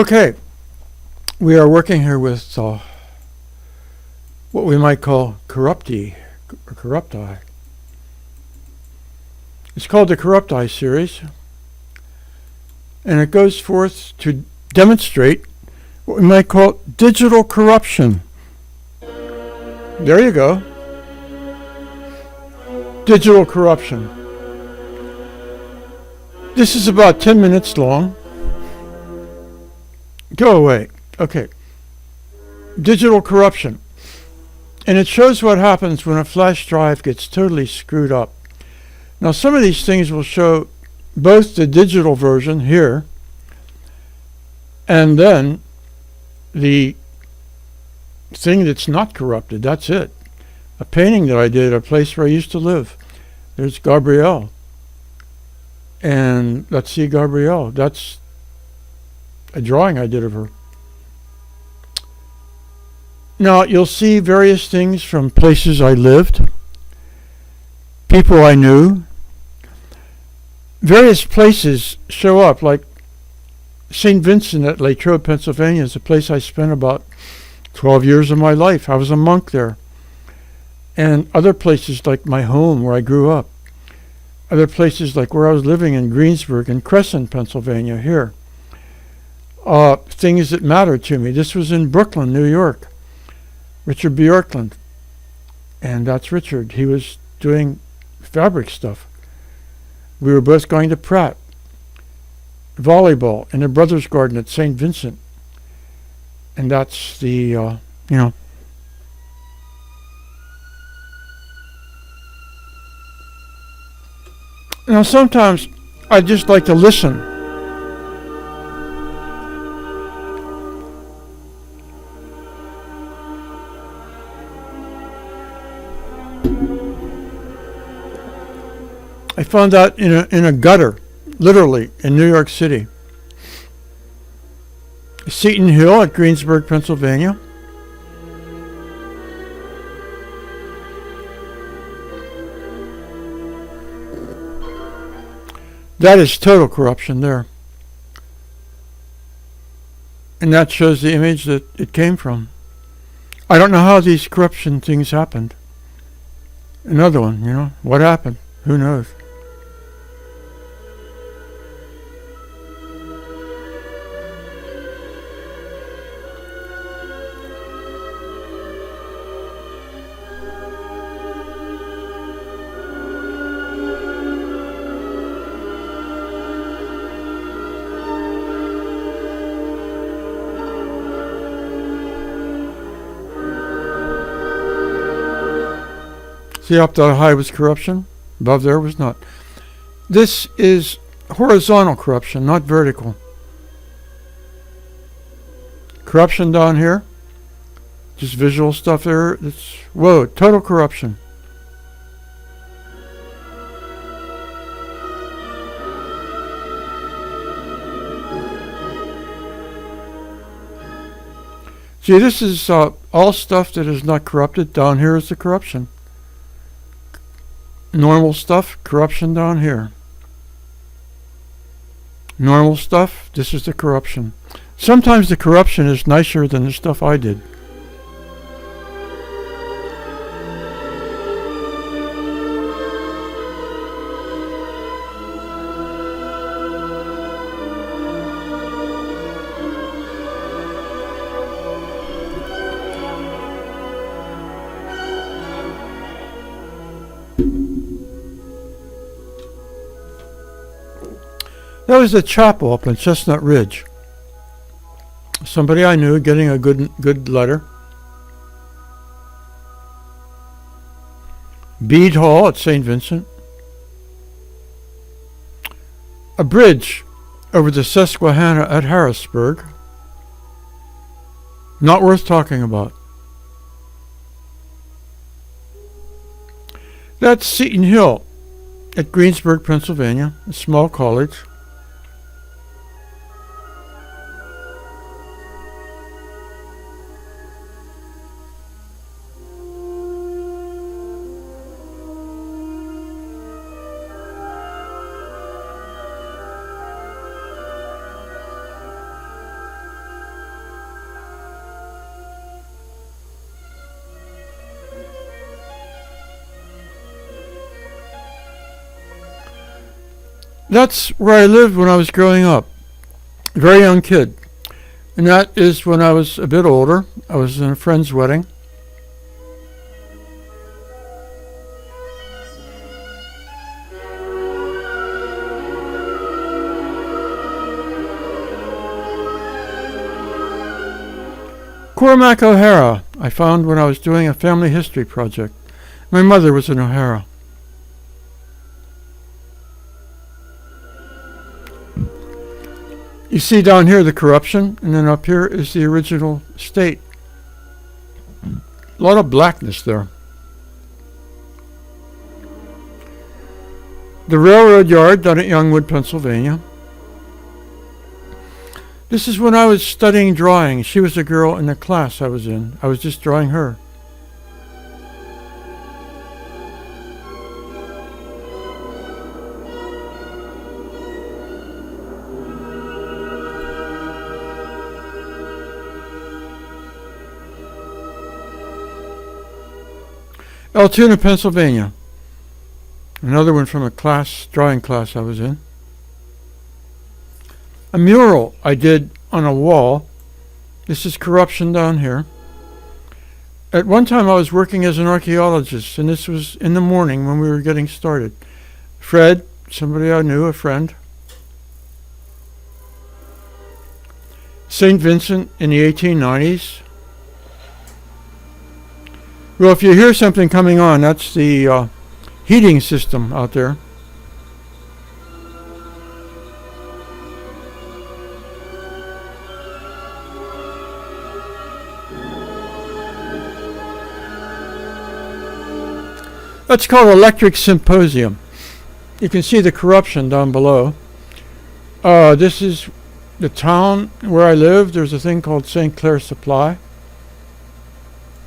Okay, we are working here with what we might call corrupti, or corrupti. It's called the Corrupti series, and it goes forth to demonstrate what we might call digital corruption. There you go. Digital corruption. This is about 10 minutes long. Go away. Okay. Digital corruption. And it shows what happens when a flash drive gets totally screwed up. Now, some of these things will show both the digital version here and then the thing that's not corrupted. That's it. A painting that I did at a place where I used to live. There's Gabrielle. And let's see Gabrielle. That's a drawing I did of her. Now, you'll see various things from places I lived, people I knew. Various places show up, like St. Vincent at Latrobe, Pennsylvania is a place I spent about 12 years of my life. I was a monk there. And other places like my home where I grew up. Other places like where I was living in Greensburg and Crescent, Pennsylvania, here. Things that mattered to me. This was in Brooklyn, New York. Richard Bjorklund. And that's Richard. He was doing fabric stuff. We were both going to Pratt. Volleyball in the Brothers Garden at St. Vincent. And that's the, Now, sometimes I just like to listen. I found that in a gutter, literally, in New York City. Seton Hill at Greensburg, Pennsylvania. That is total corruption there. And that shows the image that it came from. I don't know how these corruption things happened. Another one, what happened? Who knows? See, up that high was corruption, above there was not. This is horizontal corruption, not vertical. Corruption down here, just visual stuff there. It's, whoa, total corruption. See, this is all stuff that is not corrupted. Down here is the corruption. Normal stuff, corruption down here. Normal stuff, this is the corruption. Sometimes the corruption is nicer than the stuff I did. That was a chapel up on Chestnut Ridge. Somebody I knew getting a good letter. Bede Hall at St. Vincent. A bridge over the Susquehanna at Harrisburg. Not worth talking about. That's Seton Hill at Greensburg, Pennsylvania, a small college. That's where I lived when I was growing up. Very young kid. And that is when I was a bit older. I was in a friend's wedding. Cormac O'Hara I found when I was doing a family history project. My mother was an O'Hara. You see down here the corruption, and then up here is the original state. A lot of blackness there. The railroad yard down at Youngwood, Pennsylvania. This is when I was studying drawing. She was a girl in the class I was in. I was just drawing her. Altoona, Pennsylvania. Another one from a drawing class I was in. A mural I did on a wall. This is corruption down here. At one time I was working as an archaeologist, and this was in the morning when we were getting started. Fred, somebody I knew, a friend. St. Vincent in the 1890s. Well, if you hear something coming on, that's the heating system out there. That's called Electric Symposium. You can see the corruption down below. This is the town where I live. There's a thing called St. Clair Supply.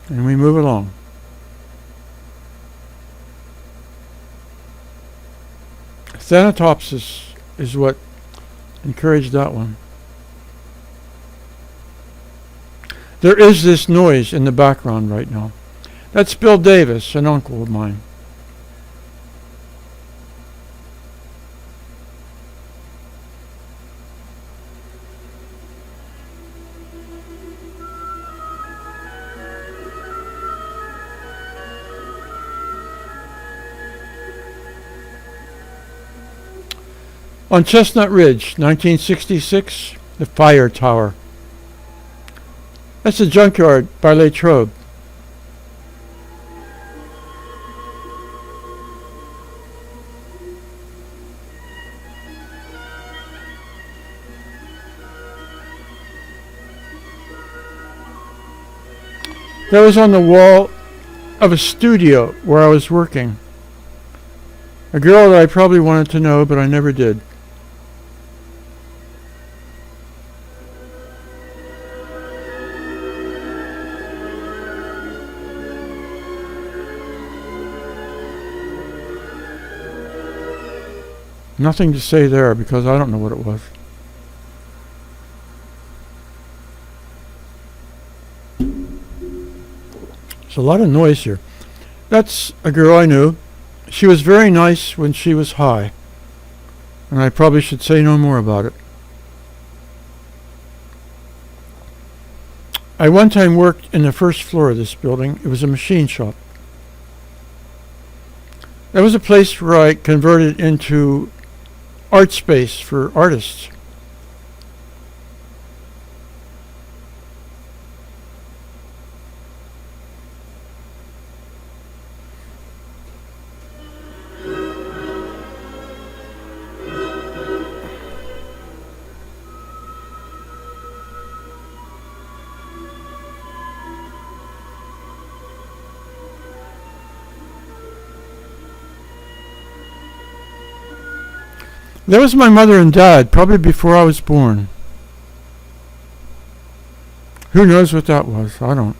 And we move along. Thanatopsis is what encouraged that one. There is this noise in the background right now. That's Bill Davis, an uncle of mine. On Chestnut Ridge, 1966, the fire tower. That's the junkyard by Latrobe. That was on the wall of a studio where I was working. A girl that I probably wanted to know, but I never did. Nothing to say there because I don't know what it was. There's a lot of noise here. That's a girl I knew. She was very nice when she was high. And I probably should say no more about it. I one time worked in the first floor of this building. It was a machine shop. That was a place where I converted into art space for artists. That was my mother and dad, probably before I was born. Who knows what that was? I don't.